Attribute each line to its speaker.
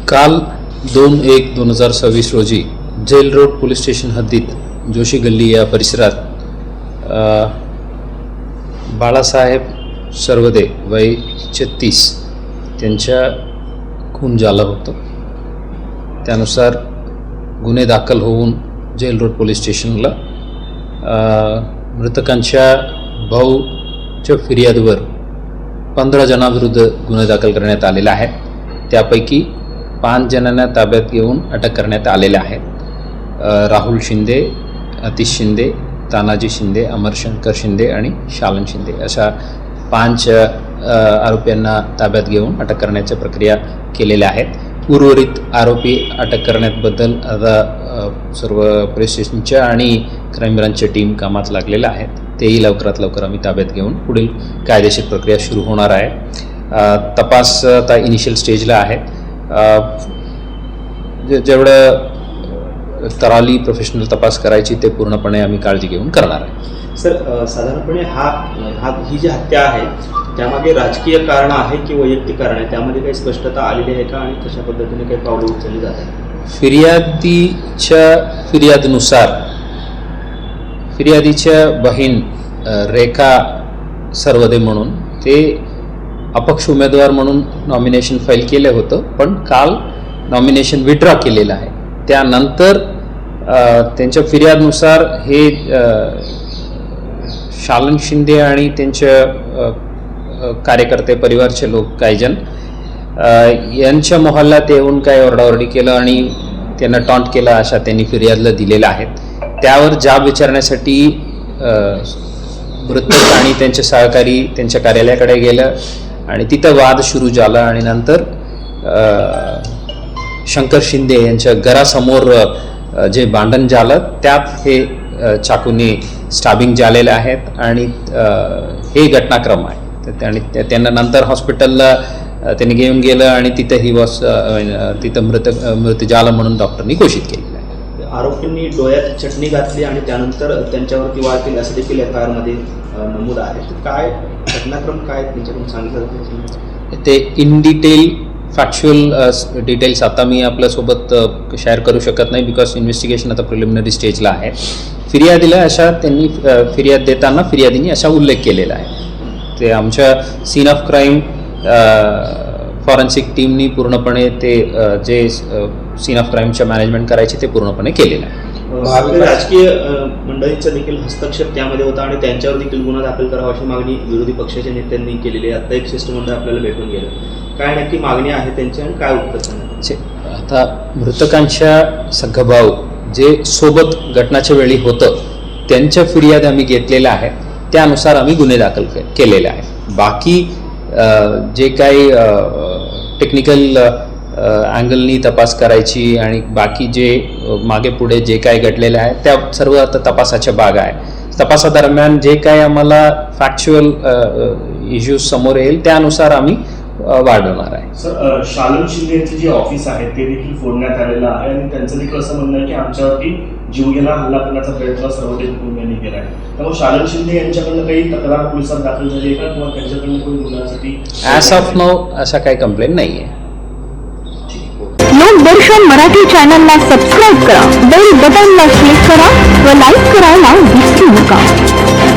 Speaker 1: काल 2/1/2026 रोजी gel road police station हद्दीत जोशी गल्ली या परिसरात बाळासाहेब सर्वदे वय 36 त्यांच्या खून झालं होतं. त्यानुसार गुन्हे दाखल होऊन जेल रोड पोलीस स्टेशनला मृतकांच्या भाऊच्या फिर्यादीवर 15 जणांविरुद्ध गुन्हे दाखल करण्यात आलेला आहे. त्यापैकी 5 जणांना ताब्यात घेऊन अटक करण्यात आलेले आहेत. राहुल शिंदे, अतिश शिंदे, तानाजी शिंदे, अमरशंकर शिंदे आणि शालन शिंदे अशा 5 आरोपींना ताब्यात घेऊन अटक करण्याच्या प्रक्रिया केलेल्या आहेत. उर्वरित आरोपी अटक करण्याबद्दल आता सर्व पोलीस स्टेशनच्या आणि क्राईम ब्रांचच्या टीम कामात लागलेल्या आहेत. तेही लवकरात लवकर आम्ही ताब्यात घेऊन पुढील कायदेशीर प्रक्रिया सुरू होणार आहे. तपास आता इनिशियल स्टेजला आहे. जेवढं तराली प्रोफेशनल तपास करायची ते पूर्णपणे आम्ही काळजी घेऊन करणार आहे.
Speaker 2: सर, साधारणपणे ही जी हत्या आहे त्यामागे राजकीय कारण आहे की वैयक्तिक कारण आहे, त्यामध्ये काही स्पष्टता आलेली आहे का आणि कशा पद्धतीने काही पावलं उचलली जात आहे?
Speaker 1: फिर्यादीच्या फिर्यादीच्या बहीण रेखा सर्वदे म्हणून ते अपक्ष उमेदवार म्हणून नॉमिनेशन फाईल केलं होतं, पण काल नॉमिनेशन विड्रॉ केलेलं आहे. त्यानंतर त्यांच्या फिर्यादनुसार हे शालन शिंदे आणि त्यांच्या कार्यकर्ते परिवारचे लोक काही जण यांच्या मोहल्ल्यात येऊन काय ओरडाओरडी केलं आणि त्यांना टॉन्ट केलं अशा त्यांनी फिर्यादला दिलेल्या आहेत. त्यावर जाब विचारण्यासाठी मृतक आणि त्यांचे सहकारी त्यांच्या कार्यालयाकडे गेलं आणि तिथं वाद सुरू झाला आणि नंतर शंकर शिंदे यांच्या घरासमोर जे भांडण झालं त्यात हे चाकूने स्टॅबिंग झालेले आहेत आणि हे घटनाक्रम आहे. आणि त्यांना नंतर हॉस्पिटलला त्यांनी घेऊन गेलं आणि तिथं मृत झालं म्हणून डॉक्टरनी घोषित केलेलं आहे.
Speaker 2: आरोपींनी डोळ्यात चटणी घातली आणि त्यानंतर त्यांच्यावरती वार केली असं देखील FIR मध्ये नमूद आहे. काय घटनाक्रम काय त्यांच्याकडून सांगितलं
Speaker 1: ते इन डिटेल फॅक्च्युअल डिटेल्स आता मी आपल्यासोबत शेअर करू शकत नाही, बिकॉज इन्व्हेस्टिगेशन आता प्रिलिमिनरी स्टेजला आहे. फिर्यादीला अशा त्यांनी फिर्याद देताना फिर्यादीने असा उल्लेख केलेला आहे. ते आमच्या सीन ऑफ क्राईम फॉरेन्सिक टीमनी पूर्णपणे ते जे सीन ऑफ क्राईमच्या मॅनेजमेंट करायचे ते पूर्णपणे केलेलं आहे.
Speaker 2: राजकीय मंडळींचा देखील हस्तक्षेप त्यामध्ये होता आणि त्यांच्यावर देखील गुन्हा दाखल करावा अशी मागणी विरोधी पक्षाच्या नेत्यांनी केलेली आहे. आता एक शिष्टमंडळ आपल्याला भेटून गेलं. काय नक्की मागणी आहे त्यांची आणि काय उत्तर?
Speaker 1: आता मृतकांच्या सगभाऊ जे सोबत घटनाच्या वेळी होतं त्यांच्या फिर्याद आम्ही घेतलेल्या आहेत. त्यानुसार आम्ही गुन्हे दाखल केलेले आहेत. बाकी जे काही टेक्निकल अँगलनी तपास करायची आणि बाकी जे मागे पुढे जे काही घडलेले आहे त्या सर्व आता तपासाच्या भाग आहे. तपासादरम्यान जे काही आम्हाला फॅक्च्युअल इश्यूज समोर येईल त्यानुसार आम्ही वाढवणार आहे.
Speaker 3: सर, शालन शिंदे यांचे जे ऑफिस आहे ते देखील फोडण्यात आलेलं आहे आणि त्यांचं देखील असं म्हणणं आहे की आमच्यावरती जीवघेणा हल्ला करण्याचा प्रयत्न सर्वोदय कुटुंबियांनी केला आहे. त्यामुळे शालन शिंदे यांच्याकडनं काही तक्रार पोलिसात दाखल झाली आहे का किंवा त्यांच्याकडनं कोणी गुन्ह्यासाठी?
Speaker 1: ॲज ऑफ नाऊ असा काही कंप्लेंट नाही आहे.
Speaker 4: लोकदर्शन मराठी चॅनलला सबस्क्राईब करा, बेल बटनला क्लिक करा व लाईक करायला विसरू नका.